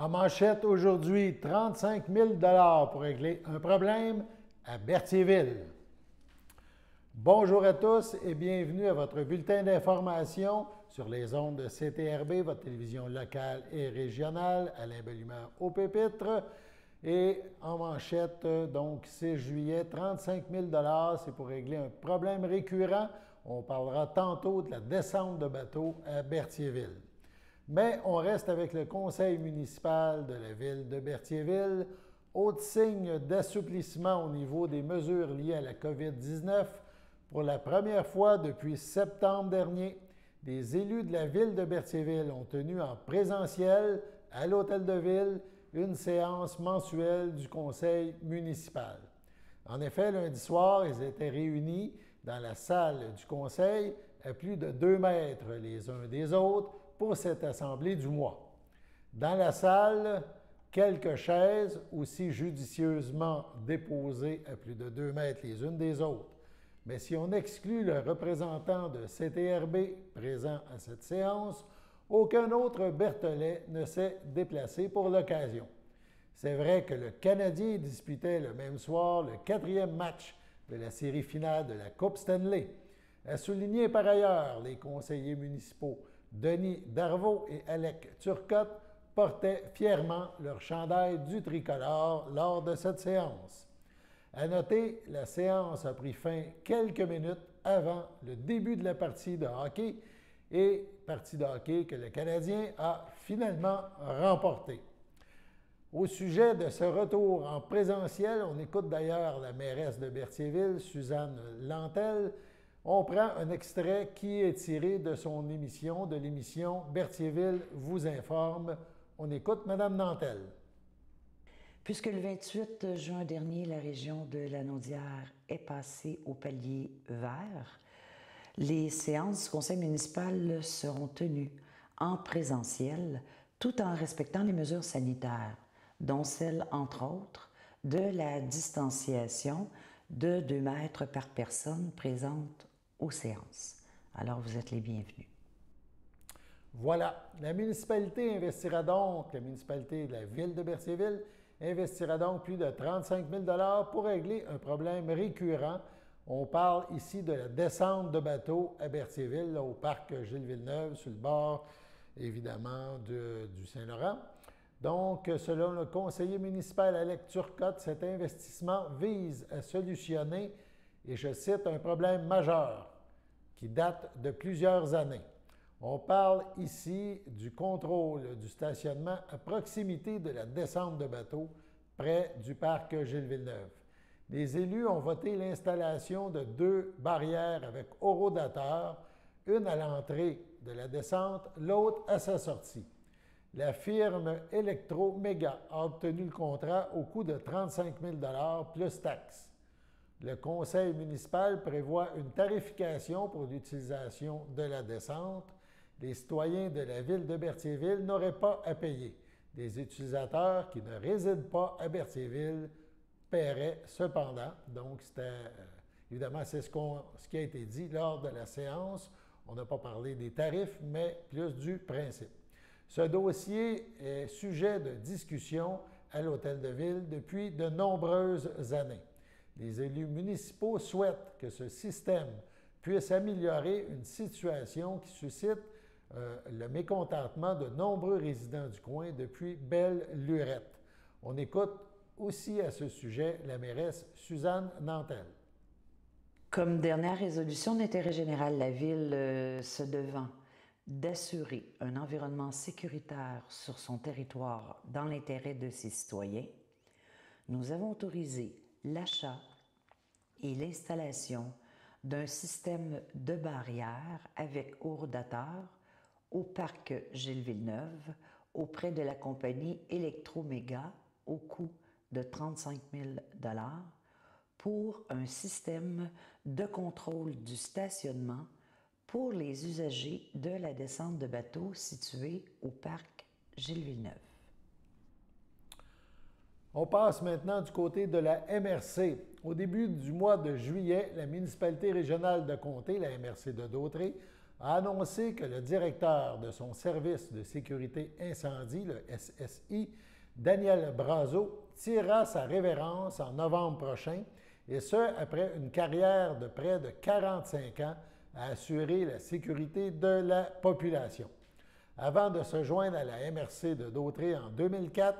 En manchette aujourd'hui, 35 000 pour régler un problème à Berthierville. Bonjour à tous et bienvenue à votre bulletin d'information sur les ondes de CTRB, votre télévision locale et régionale. Alain Bellumer au pupitre. Et en manchette, donc 6 juillet, 35 000 c'est pour régler un problème récurrent. On parlera tantôt de la descente de bateau à Berthierville. Mais on reste avec le conseil municipal de la ville de Berthierville. Autre signe d'assouplissement au niveau des mesures liées à la COVID-19. Pour la première fois depuis septembre dernier, les élus de la ville de Berthierville ont tenu en présentiel à l'hôtel de ville une séance mensuelle du conseil municipal. En effet, lundi soir, ils étaient réunis dans la salle du conseil à plus de 2 mètres les uns des autres pour cette assemblée du mois. Dans la salle, quelques chaises aussi judicieusement déposées à plus de 2 mètres les unes des autres. Mais si on exclut le représentant de CTRB présent à cette séance, aucun autre Berthollet ne s'est déplacé pour l'occasion. C'est vrai que le Canadien disputait le même soir le 4e match de la série finale de la Coupe Stanley. À souligner par ailleurs, les conseillers municipaux Denis Darvaux et Alec Turcotte portaient fièrement leur chandail du tricolore lors de cette séance. À noter, la séance a pris fin quelques minutes avant le début de la partie de hockey et partie de hockey que le Canadien a finalement remportée. Au sujet de ce retour en présentiel, on écoute d'ailleurs la mairesse de Berthierville, Suzanne Lantel. On prend un extrait qui est tiré de son émission, de l'émission Berthierville vous informe. On écoute Mme Nantel. Puisque le 28 juin dernier, la région de Lanaudière est passée au palier vert, les séances du conseil municipal seront tenues en présentiel tout en respectant les mesures sanitaires, dont celle, entre autres, de la distanciation de 2 mètres par personne présente aux séances. Alors, vous êtes les bienvenus. Voilà. La municipalité la municipalité de la ville de Berthierville, investira donc plus de 35 000 pour régler un problème récurrent. On parle ici de la descente de bateau à Berthierville, là, au parc Gilles-Villeneuve, sur le bord, évidemment, du Saint-Laurent. Donc, selon le conseiller municipal Alec Turcotte, cet investissement vise à solutionner, et je cite, un problème majeur qui date de plusieurs années. On parle ici du contrôle du stationnement à proximité de la descente de bateau près du parc Gilles-Villeneuve. Les élus ont voté l'installation de 2 barrières avec horodateurs, une à l'entrée de la descente, l'autre à sa sortie. La firme Electro-Méga a obtenu le contrat au coût de 35 000 plus taxes. Le conseil municipal prévoit une tarification pour l'utilisation de la descente. Les citoyens de la ville de Berthierville n'auraient pas à payer. Les utilisateurs qui ne résident pas à Berthierville paieraient cependant. Donc, évidemment, c'est ce qui a été dit lors de la séance. On n'a pas parlé des tarifs, mais plus du principe. Ce dossier est sujet de discussion à l'hôtel de ville depuis de nombreuses années. Les élus municipaux souhaitent que ce système puisse améliorer une situation qui suscite le mécontentement de nombreux résidents du coin depuis belle lurette. On écoute aussi à ce sujet la mairesse Suzanne Nantel. Comme dernière résolution d'intérêt général, la Ville se devant d'assurer un environnement sécuritaire sur son territoire dans l'intérêt de ses citoyens, nous avons autorisé l'achat et l'installation d'un système de barrières avec horodateurs au parc Gilles-Villeneuve auprès de la compagnie Electro-Méga au coût de 35 000 pour un système de contrôle du stationnement pour les usagers de la descente de bateau située au parc Gilles-Villeneuve. On passe maintenant du côté de la MRC. Au début du mois de juillet, la municipalité régionale de Comté, la MRC de Dautré, a annoncé que le directeur de son service de sécurité incendie, le SSI, Daniel Brazeau, tirera sa révérence en novembre prochain, et ce, après une carrière de près de 45 ans à assurer la sécurité de la population. Avant de se joindre à la MRC de Dautré en 2004,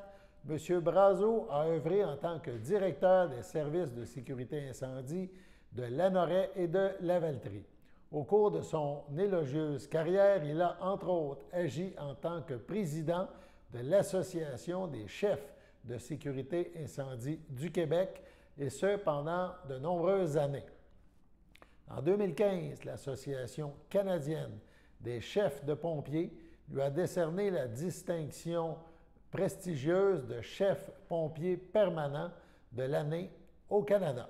M. Brazeau a œuvré en tant que directeur des services de sécurité incendie de Lanoret et de Lavaltrie. Au cours de son élogieuse carrière, il a entre autres agi en tant que président de l'Association des chefs de sécurité incendie du Québec, et ce pendant de nombreuses années. En 2015, l'Association canadienne des chefs de pompiers lui a décerné la distinction prestigieuse de chef pompier permanent de l'année au Canada.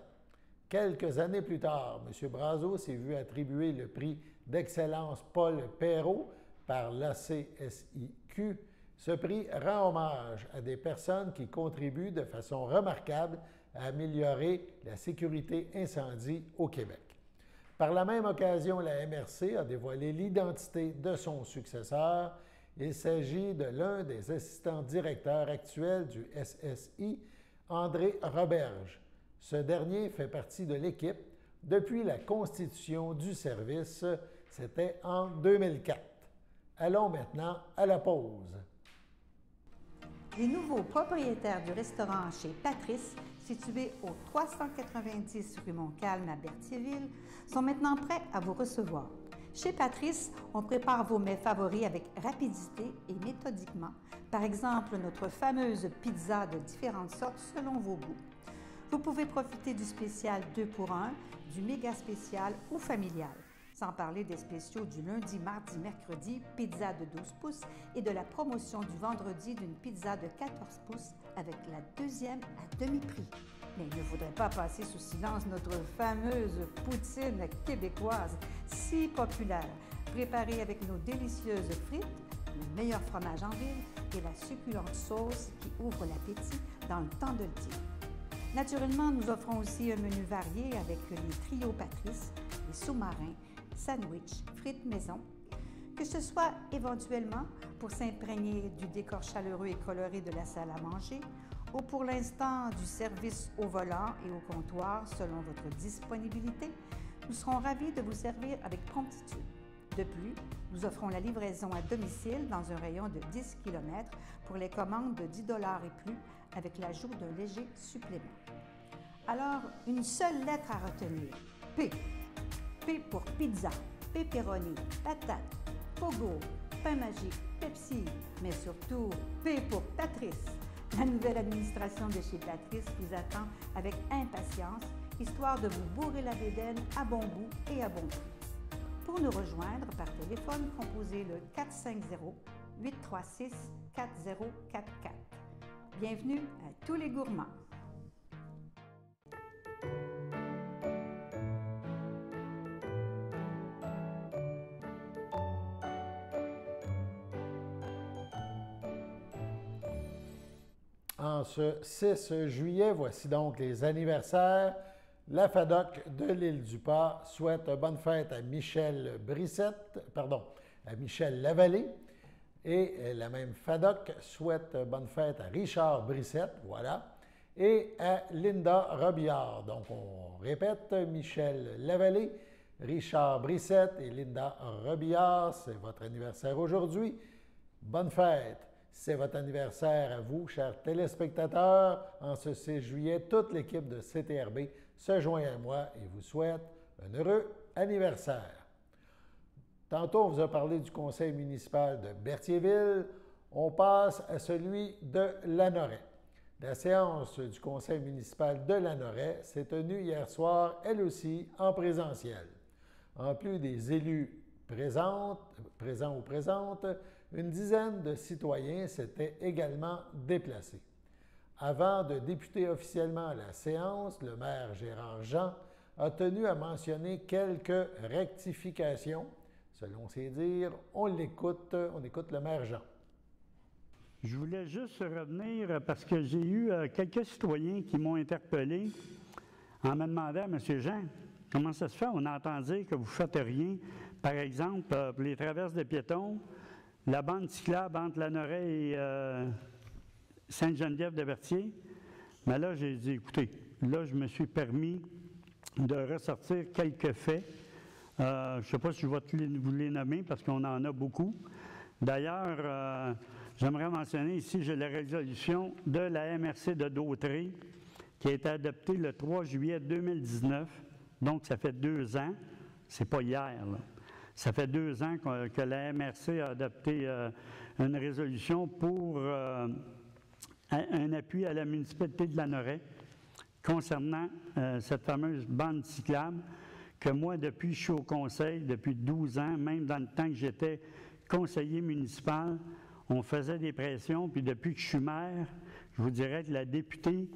Quelques années plus tard, M. Brazeau s'est vu attribuer le prix d'excellence Paul Perreault par l'ACSIQ. Ce prix rend hommage à des personnes qui contribuent de façon remarquable à améliorer la sécurité incendie au Québec. Par la même occasion, la MRC a dévoilé l'identité de son successeur. Il s'agit de l'un des assistants directeurs actuels du SSI, André Roberge. Ce dernier fait partie de l'équipe depuis la constitution du service. C'était en 2004. Allons maintenant à la pause. Les nouveaux propriétaires du restaurant chez Patrice, situé au 390 rue Montcalm à Berthierville, sont maintenant prêts à vous recevoir. Chez Patrice, on prépare vos mets favoris avec rapidité et méthodiquement. Par exemple, notre fameuse pizza de différentes sortes selon vos goûts. Vous pouvez profiter du spécial 2 pour 1, du méga spécial ou familial. Sans parler des spéciaux du lundi, mardi, mercredi, pizza de 12 pouces et de la promotion du vendredi d'une pizza de 14 pouces avec la deuxième à demi-prix. Mais il ne faudrait pas passer sous silence notre fameuse poutine québécoise, si populaire, préparée avec nos délicieuses frites, le meilleur fromage en ville et la succulente sauce qui ouvre l'appétit dans le temps de le dire. Naturellement, nous offrons aussi un menu varié avec les trios Patrice, les sous-marins, sandwich, frites maison, que ce soit éventuellement pour s'imprégner du décor chaleureux et coloré de la salle à manger ou pour l'instant du service au volant et au comptoir selon votre disponibilité, nous serons ravis de vous servir avec promptitude. De plus, nous offrons la livraison à domicile dans un rayon de 10 km pour les commandes de 10 $ et plus avec l'ajout d'un léger supplément. Alors, une seule lettre à retenir, P. P pour pizza, pepperoni, patate, pogo, pain magique, Pepsi, mais surtout P pour Patrice. La nouvelle administration de chez Patrice vous attend avec impatience, histoire de vous bourrer la bédaine à bon goût et à bon prix. Pour nous rejoindre par téléphone, composez le 450-836-4044. Bienvenue à tous les gourmands. En ce 6 juillet, voici donc les anniversaires. La FADOC de l'Île-du-Pas souhaite bonne fête à Michel à Michel Lavallée. Et la même FADOC souhaite bonne fête à Richard Brissette, voilà, et à Linda Robillard. Donc, on répète, Michel Lavallée, Richard Brissette et Linda Robillard, c'est votre anniversaire aujourd'hui. Bonne fête! C'est votre anniversaire à vous, chers téléspectateurs. En ce 6 juillet, toute l'équipe de CTRB se joint à moi et vous souhaite un heureux anniversaire. Tantôt, on vous a parlé du conseil municipal de Berthierville. On passe à celui de Lanoret. La séance du conseil municipal de Lanoret s'est tenue hier soir, elle aussi, en présentiel. En plus des élus présents ou présentes, une dizaine de citoyens s'étaient également déplacés. Avant de débuter officiellement la séance, le maire Gérard Jean a tenu à mentionner quelques rectifications. Selon ses dires, on écoute le maire Jean. Je voulais juste revenir parce que j'ai eu quelques citoyens qui m'ont interpellé en me demandant, M. Jean, comment ça se fait? On entend dire que vous ne faites rien. Par exemple, pour les traverses de piétons, la bande cyclable entre Lanoret et Sainte-Geneviève-de-Berthier. Mais là, j'ai dit, écoutez, là, je me suis permis de ressortir quelques faits. Je ne sais pas si je vais vous les nommer parce qu'on en a beaucoup. D'ailleurs, j'aimerais mentionner ici, j'ai la résolution de la MRC de Dautré qui a été adoptée le 3 juillet 2019. Donc, ça fait 2 ans. C'est pas hier, là. Ça fait 2 ans que la MRC a adopté une résolution pour un appui à la municipalité de Lanoret concernant cette fameuse bande cyclable que moi, depuis que je suis au conseil, depuis 12 ans, même dans le temps que j'étais conseiller municipal, on faisait des pressions, puis depuis que je suis maire, je vous dirais que la députée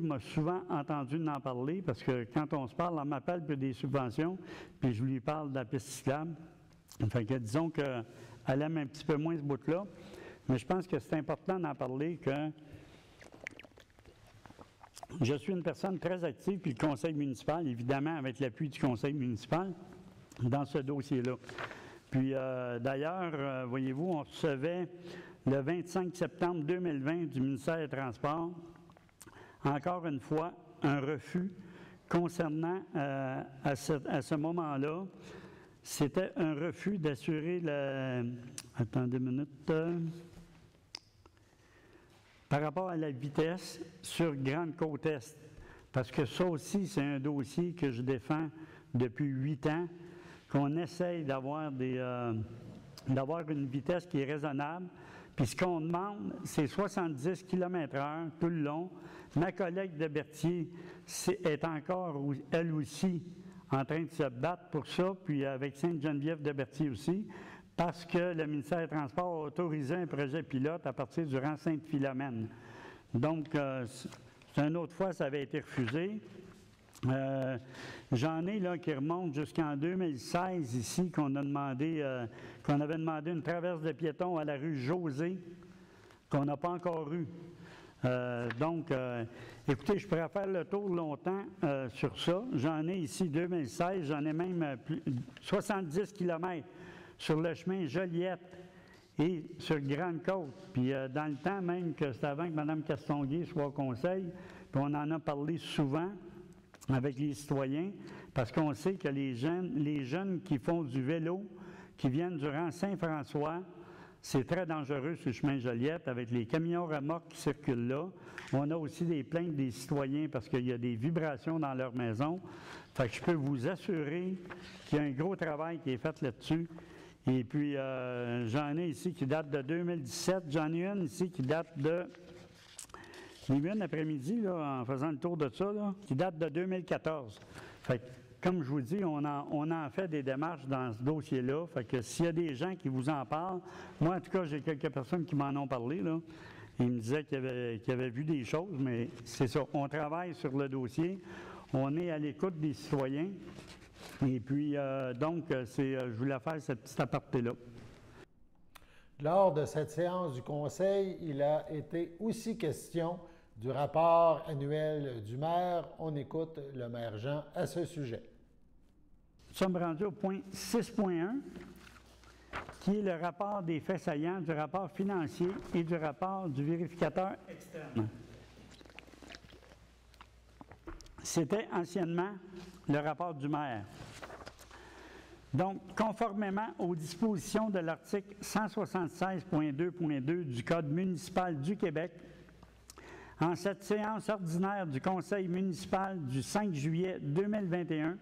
m'a souvent entendu en parler, parce que quand on se parle, on m'appelle pour des subventions, puis je lui parle de la piste cyclable. Fait que disons qu'elle aime un petit peu moins ce bout-là, mais je pense que c'est important d'en parler, que je suis une personne très active, puis le conseil municipal, évidemment, avec l'appui du conseil municipal, dans ce dossier-là. Puis d'ailleurs, voyez-vous, on recevait le 25 septembre 2020 du ministère des Transports, encore une fois, un refus concernant, à ce moment-là, c'était un refus d'assurer le... Attendez une minute. Par rapport à la vitesse sur Grande-Côte-Est, parce que ça aussi, c'est un dossier que je défends depuis 8 ans, qu'on essaye d'avoir une vitesse qui est raisonnable. Puis ce qu'on demande, c'est 70 km/h tout le long. Ma collègue de Berthier est encore, elle aussi, en train de se battre pour ça, puis avec Sainte-Geneviève-de-Berthier aussi, parce que le ministère des Transports a autorisé un projet pilote à partir du rang Sainte-Philomène. Donc, une autre fois, ça avait été refusé. J'en ai là qui remontent jusqu'en 2016 ici, qu'on avait demandé une traverse de piétons à la rue José, qu'on n'a pas encore eue. Donc, écoutez, je pourrais faire le tour longtemps sur ça. J'en ai ici 2016, j'en ai même 70 km sur le chemin Joliette et sur Grande-Côte. Puis dans le temps même que c'était avant que Mme Castonguay soit au conseil, puis on en a parlé souvent avec les citoyens, parce qu'on sait que les jeunes qui font du vélo, qui viennent du rang Saint-François, c'est très dangereux sur le chemin Joliette, avec les camions remorques qui circulent là. On a aussi des plaintes des citoyens parce qu'il y a des vibrations dans leur maison. Fait que je peux vous assurer qu'il y a un gros travail qui est fait là-dessus. Et puis, j'en ai ici qui date de 2017. J'en ai une ici qui date de... J'ai vu un après-midi, là, en faisant le tour de ça, là, qui date de 2014. Fait que, comme je vous dis, on en fait des démarches dans ce dossier-là. Fait que s'il y a des gens qui vous en parlent, moi, en tout cas, j'ai quelques personnes qui m'en ont parlé, là. Ils me disaient qu'ils avaient vu des choses, mais c'est ça. On travaille sur le dossier. On est à l'écoute des citoyens. Et puis, donc, je voulais faire cette petite aparté-là. Lors de cette séance du Conseil, il a été aussi question du rapport annuel du maire. On écoute le maire Jean à ce sujet. Nous sommes rendus au point 6.1, qui est le rapport des faits saillants, du rapport financier et du rapport du vérificateur externe. C'était anciennement le rapport du maire. Donc, conformément aux dispositions de l'article 176.2.2 du Code municipal du Québec, en cette séance ordinaire du Conseil municipal du 5 juillet 2021,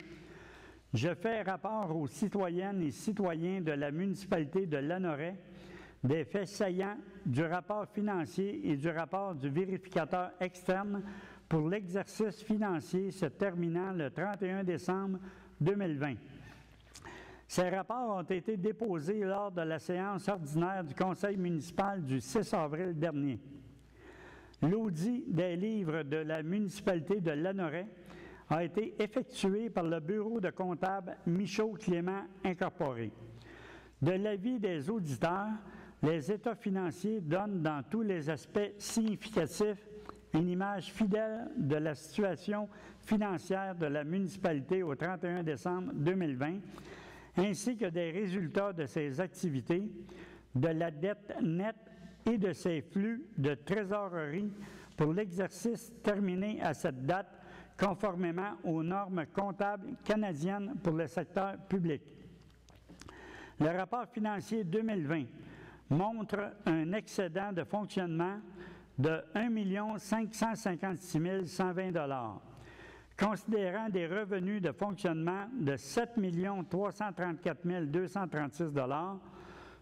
je fais rapport aux citoyennes et citoyens de la municipalité de Lanoret des faits saillants du rapport financier et du rapport du vérificateur externe pour l'exercice financier se terminant le 31 décembre 2020. Ces rapports ont été déposés lors de la séance ordinaire du Conseil municipal du 6 avril dernier. L'audit des livres de la municipalité de Lanoret a été effectué par le bureau de comptable Michaud-Clément Incorporé. De l'avis des auditeurs, les états financiers donnent dans tous les aspects significatifs une image fidèle de la situation financière de la municipalité au 31 décembre 2020, ainsi que des résultats de ses activités, de la dette nette et de ses flux de trésorerie pour l'exercice terminé à cette date, conformément aux normes comptables canadiennes pour le secteur public. Le rapport financier 2020 montre un excédent de fonctionnement de 1 556 120 $, considérant des revenus de fonctionnement de 7 334 236 $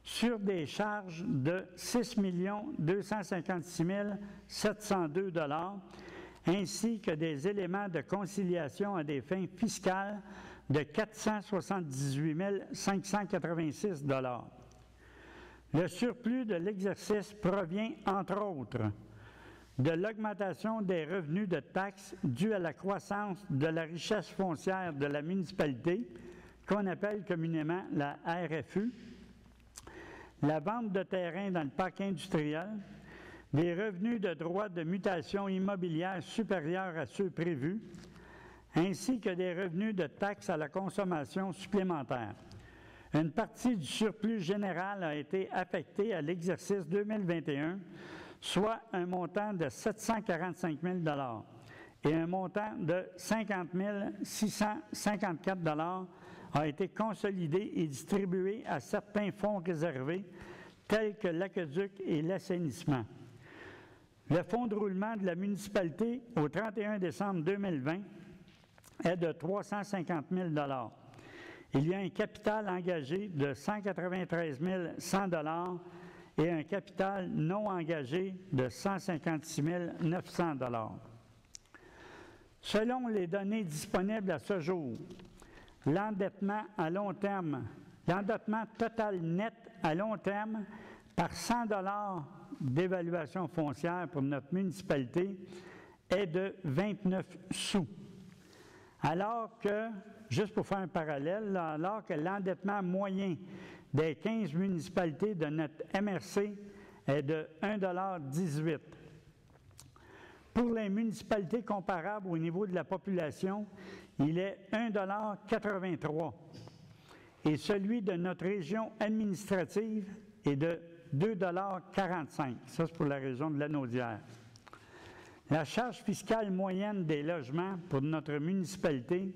sur des charges de 6 256 702 $, ainsi que des éléments de conciliation à des fins fiscales de 478 586 $. Le surplus de l'exercice provient, entre autres, de l'augmentation des revenus de taxes due à la croissance de la richesse foncière de la municipalité, qu'on appelle communément la RFU, la vente de terrains dans le parc industriel, des revenus de droits de mutation immobilière supérieurs à ceux prévus, ainsi que des revenus de taxes à la consommation supplémentaires. Une partie du surplus général a été affectée à l'exercice 2021, soit un montant de 745 000 $ et un montant de 50 654 $ a été consolidé et distribué à certains fonds réservés, tels que l'aqueduc et l'assainissement. Le fonds de roulement de la municipalité au 31 décembre 2020 est de 350 000 $. Il y a un capital engagé de 193 100 $ et un capital non engagé de 156 900 $. Selon les données disponibles à ce jour, l'endettement total net à long terme par 100 $ d'évaluation foncière pour notre municipalité est de 29 sous. Alors que, juste pour faire un parallèle, alors que l'endettement moyen des 15 municipalités de notre MRC est de 1,18 $. Pour les municipalités comparables au niveau de la population, il est 1,83 $ et celui de notre région administrative est de 2,45 $. Ça, c'est pour la région de Lanaudière. La charge fiscale moyenne des logements pour notre municipalité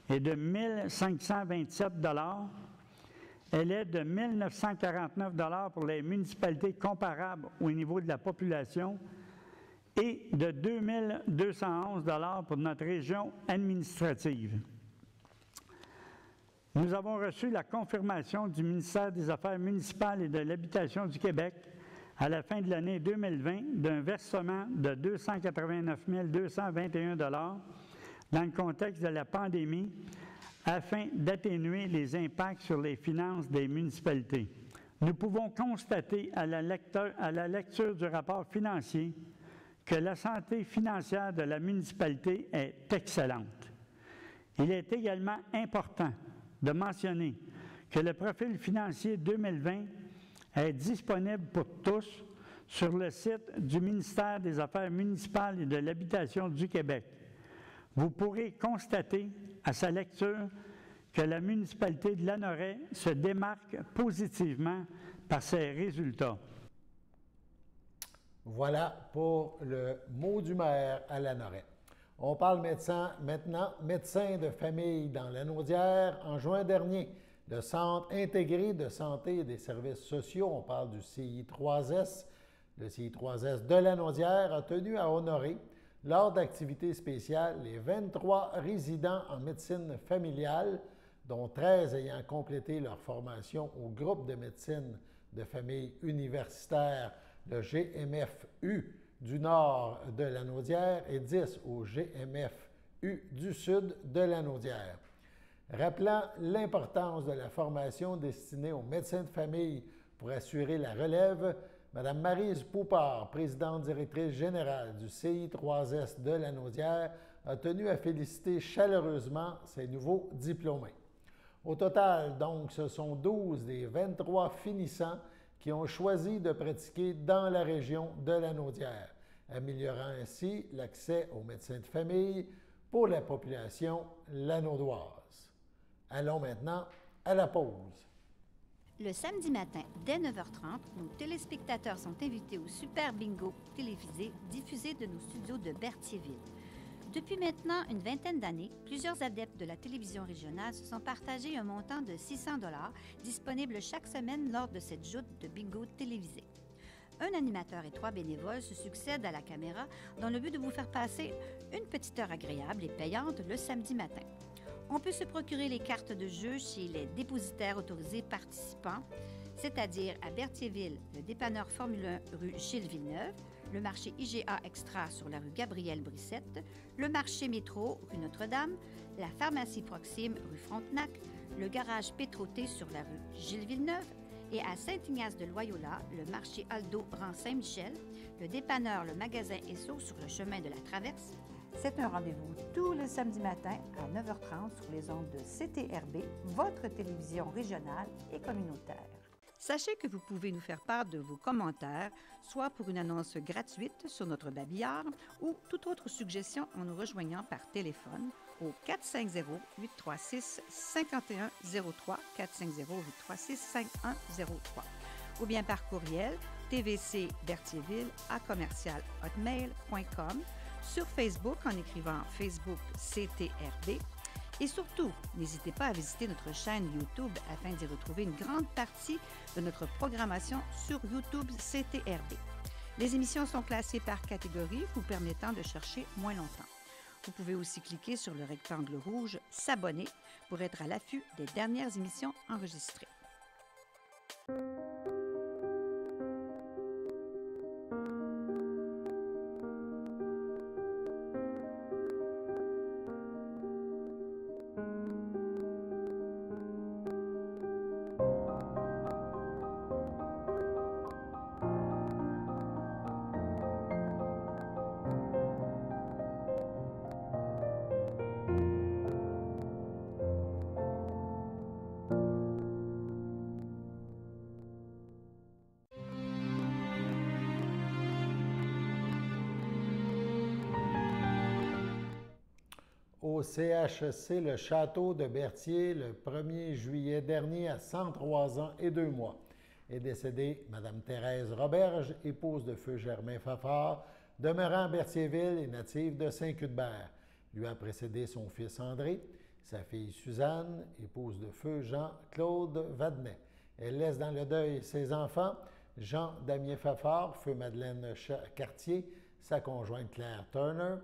est de 1 527 $. Elle est de 1 949 $ pour les municipalités comparables au niveau de la population et de 2 211 $ pour notre région administrative. Nous avons reçu la confirmation du ministère des Affaires municipales et de l'Habitation du Québec à la fin de l'année 2020 d'un versement de 289 221 $ dans le contexte de la pandémie afin d'atténuer les impacts sur les finances des municipalités. Nous pouvons constater à la lecture du rapport financier que la santé financière de la municipalité est excellente. Il est également important de mentionner que le profil financier 2020 est disponible pour tous sur le site du ministère des Affaires municipales et de l'Habitation du Québec. Vous pourrez constater à sa lecture que la municipalité de Lanoraie se démarque positivement par ses résultats. Voilà pour le mot du maire à Lanoraie. On parle maintenant médecin de famille dans Lanaudière. En juin dernier, le Centre intégré de santé et des services sociaux, on parle du CI3S, le CI3S de Lanaudière, a tenu à honorer, lors d'activités spéciales, les 23 résidents en médecine familiale, dont 13 ayant complété leur formation au groupe de médecine de famille universitaire, le GMFU du nord de Lanaudière et 10 au GMFU du sud de Lanaudière. Rappelant l'importance de la formation destinée aux médecins de famille pour assurer la relève, Mme Maryse Poupard, présidente directrice générale du CI3S de Lanaudière, a tenu à féliciter chaleureusement ses nouveaux diplômés. Au total, donc, ce sont 12 des 23 finissants qui ont choisi de pratiquer dans la région de Lanaudière. améliorant ainsi l'accès aux médecins de famille pour la population lanaudoise. Allons maintenant à la pause. Le samedi matin, dès 9h30, nos téléspectateurs sont invités au Super Bingo télévisé diffusé de nos studios de Berthierville. Depuis maintenant une vingtaine d'années, plusieurs adeptes de la télévision régionale se sont partagés un montant de 600 $ disponible chaque semaine lors de cette joute de bingo télévisé. Un animateur et 3 bénévoles se succèdent à la caméra dans le but de vous faire passer une petite heure agréable et payante le samedi matin. On peut se procurer les cartes de jeu chez les dépositaires autorisés participants, c'est-à-dire à Berthierville, le dépanneur Formule 1 rue Gilles Villeneuve, le marché IGA Extra sur la rue Gabrielle Brissette, le marché Métro rue Notre-Dame, la pharmacie Proxime rue Frontenac, le garage Pétroté sur la rue Gilles Villeneuve et à Saint-Ignace-de-Loyola, le marché Aldo rang Saint-Michel, le dépanneur Le Magasin Esso sur le chemin de la Traverse. C'est un rendez-vous tous les samedis matins à 9h30 sur les ondes de CTRB, votre télévision régionale et communautaire. Sachez que vous pouvez nous faire part de vos commentaires, soit pour une annonce gratuite sur notre babillard ou toute autre suggestion en nous rejoignant par téléphone au 450-836-5103, 450-836-5103, ou bien par courriel tvcberthierville@hotmail.com, sur Facebook en écrivant Facebook CTRB. Et surtout, n'hésitez pas à visiter notre chaîne YouTube afin d'y retrouver une grande partie de notre programmation sur YouTube CTRB. Les émissions sont classées par catégorie, vous permettant de chercher moins longtemps. Vous pouvez aussi cliquer sur le rectangle rouge « S'abonner » pour être à l'affût des dernières émissions enregistrées. Au CHC Le Château de Berthier, le 1er juillet dernier, à 103 ans et 2 mois, est décédée Mme Thérèse Roberge, épouse de feu Germain Fafard, demeurant à Berthierville et native de Saint-Cuthbert. Lui a précédé son fils André, sa fille Suzanne, épouse de feu Jean-Claude Vadnet. Elle laisse dans le deuil ses enfants, Jean-Damien Fafard, feu Madeleine Cartier, sa conjointe Claire Turner,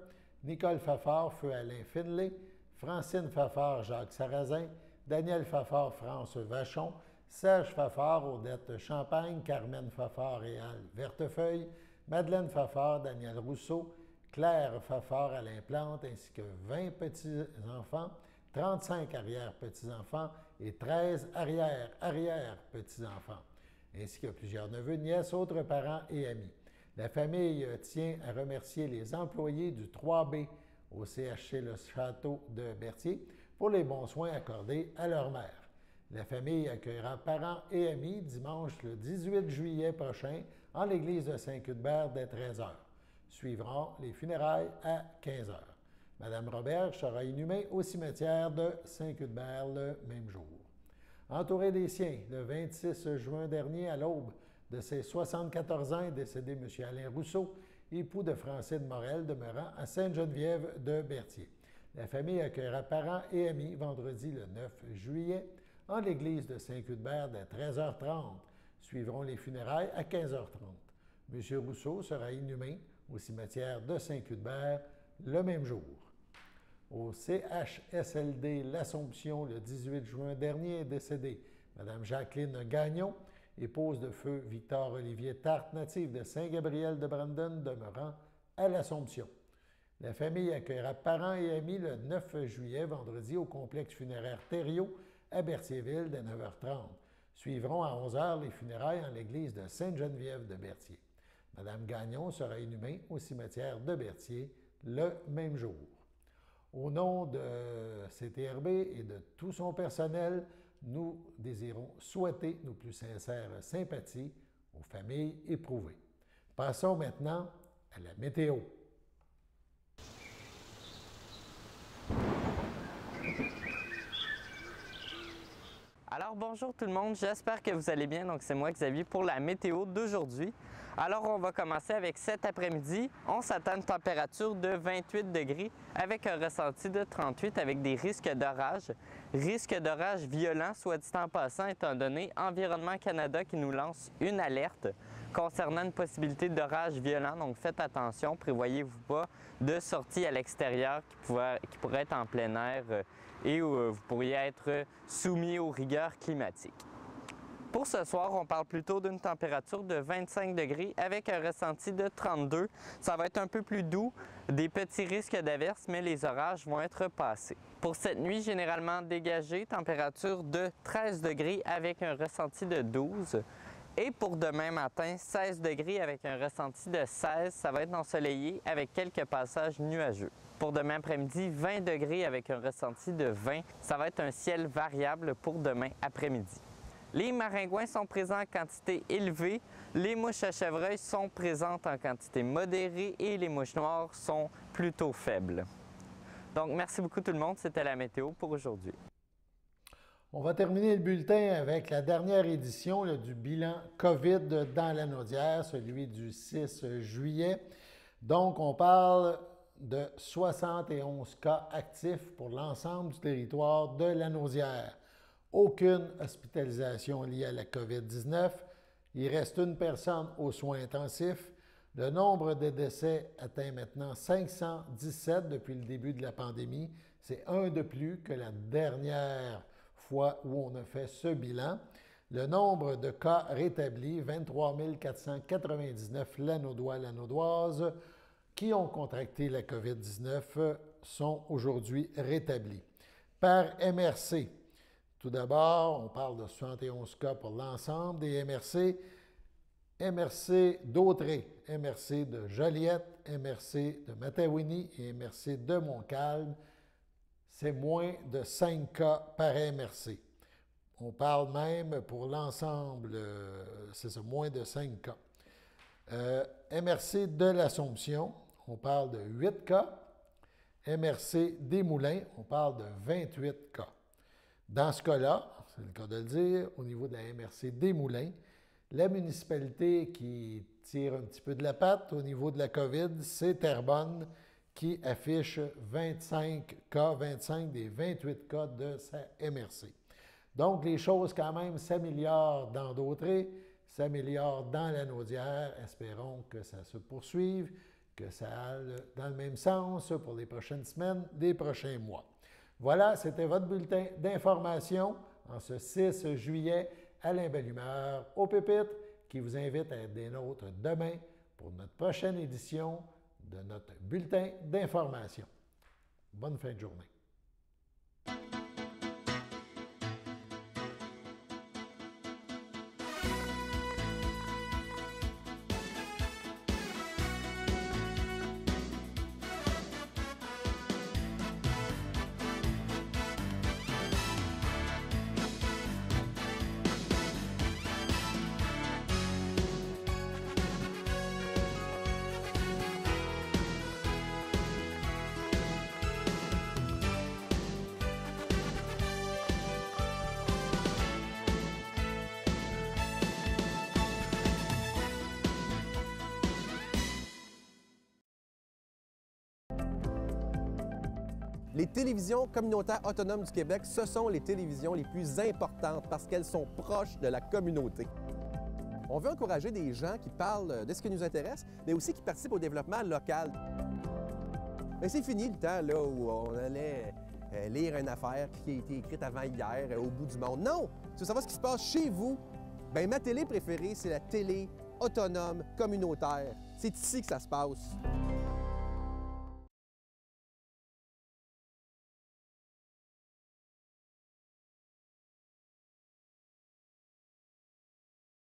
Nicole Fafard, feu Alain Finlay, Francine Fafard, Jacques Sarrazin, Daniel Fafard, France Vachon, Serge Fafard, Odette Champagne, Carmen Fafard et Al Vertefeuille, Madeleine Fafard, Daniel Rousseau, Claire Fafard, Alain Plante, ainsi que 20 petits-enfants, 35 arrière-petits-enfants et 13 arrière-arrière-petits-enfants, ainsi que plusieurs neveux, nièces, autres parents et amis. La famille tient à remercier les employés du 3B au CHC Le Château de Berthier pour les bons soins accordés à leur mère. La famille accueillera parents et amis dimanche le 18 juillet prochain en l'église de Saint-Cuthbert dès 13h. Suivront les funérailles à 15h. Mme Roberge sera inhumée au cimetière de Saint-Cuthbert le même jour. Entouré des siens, le 26 juin dernier à l'aube, de ses 74 ans est décédé M. Alain Rousseau, époux de Francine Morel, demeurant à Sainte-Geneviève de Berthier. La famille accueillera parents et amis vendredi le 9 juillet en l'église de Saint-Cuthbert dès 13h30. Suivront les funérailles à 15h30. M. Rousseau sera inhumé au cimetière de Saint-Cuthbert le même jour. Au CHSLD L'Assomption, le 18 juin dernier, est décédée Mme Jacqueline Gagnon, épouse de feu Victor-Olivier Tarte, natif de Saint-Gabriel-de-Brandon, demeurant à l'Assomption. La famille accueillera parents et amis le 9 juillet, vendredi, au complexe funéraire Thériault à Berthierville dès 9h30. Suivront à 11h les funérailles en l'église de Sainte-Geneviève de Berthier. Mme Gagnon sera inhumée au cimetière de Berthier le même jour. Au nom de CTRB et de tout son personnel, nous désirons souhaiter nos plus sincères sympathies aux familles éprouvées. Passons maintenant à la météo. Alors bonjour tout le monde, j'espère que vous allez bien. Donc c'est moi Xavier pour la météo d'aujourd'hui. Alors on va commencer avec cet après-midi. On s'attend à une température de 28 degrés avec un ressenti de 38 avec des risques d'orage. Risque d'orage violent, soit dit en passant, étant donné Environnement Canada qui nous lance une alerte concernant une possibilité d'orage violent. Donc faites attention, prévoyez-vous pas de sortie à l'extérieur qui pourrait être en plein air et où vous pourriez être soumis aux rigueurs climatiques. Pour ce soir, on parle plutôt d'une température de 25 degrés avec un ressenti de 32. Ça va être un peu plus doux, des petits risques d'averses, mais les orages vont être passés. Pour cette nuit, généralement dégagée, température de 13 degrés avec un ressenti de 12. Et pour demain matin, 16 degrés avec un ressenti de 16. Ça va être ensoleillé avec quelques passages nuageux. Pour demain après-midi, 20 degrés avec un ressenti de 20. Ça va être un ciel variable pour demain après-midi. Les maringouins sont présents en quantité élevée, les mouches à chevreuil sont présentes en quantité modérée et les mouches noires sont plutôt faibles. Donc, merci beaucoup tout le monde, c'était la météo pour aujourd'hui. On va terminer le bulletin avec la dernière édition du bilan COVID dans Lanaudière, celui du 6 juillet. Donc, on parle de 71 cas actifs pour l'ensemble du territoire de Lanaudière. Aucune hospitalisation liée à la COVID-19. Il reste une personne aux soins intensifs. Le nombre de décès atteint maintenant 517 depuis le début de la pandémie. C'est un de plus que la dernière fois où on a fait ce bilan. Le nombre de cas rétablis, 23 499 Lanaudois, Lanaudoises qui ont contracté la COVID-19 sont aujourd'hui rétablis. Par MRC, tout d'abord, on parle de 71 cas pour l'ensemble des MRC. MRC d'Autrey, MRC de Joliette, MRC de Matawini et MRC de Montcalm, c'est moins de 5 cas par MRC. On parle même pour l'ensemble, c'est ça, moins de 5 cas. MRC de l'Assomption, on parle de 8 cas. MRC des Moulins, on parle de 28 cas. Dans ce cas-là, c'est le cas de le dire, au niveau de la MRC des Moulins, la municipalité qui tire un petit peu de la patte au niveau de la COVID, c'est Terrebonne qui affiche 25 cas, 25 des 28 cas de sa MRC. Donc, les choses quand même s'améliorent dans Dautrey, s'améliorent dans Lanaudière. Espérons que ça se poursuive, que ça aille dans le même sens pour les prochaines semaines, les prochains mois. Voilà, c'était votre bulletin d'information en ce 6 juillet. Alain Bellumeur au pupitre qui vous invite à être des nôtres demain pour notre prochaine édition de notre bulletin d'information. Bonne fin de journée. Les télévisions communautaires autonomes du Québec, ce sont les télévisions les plus importantes parce qu'elles sont proches de la communauté. On veut encourager des gens qui parlent de ce qui nous intéresse, mais aussi qui participent au développement local. Mais c'est fini le temps là, où on allait lire une affaire qui a été écrite avant hier au bout du monde. Non! Tu veux savoir ce qui se passe chez vous? Bien, ma télé préférée, c'est la télé autonome communautaire. C'est ici que ça se passe.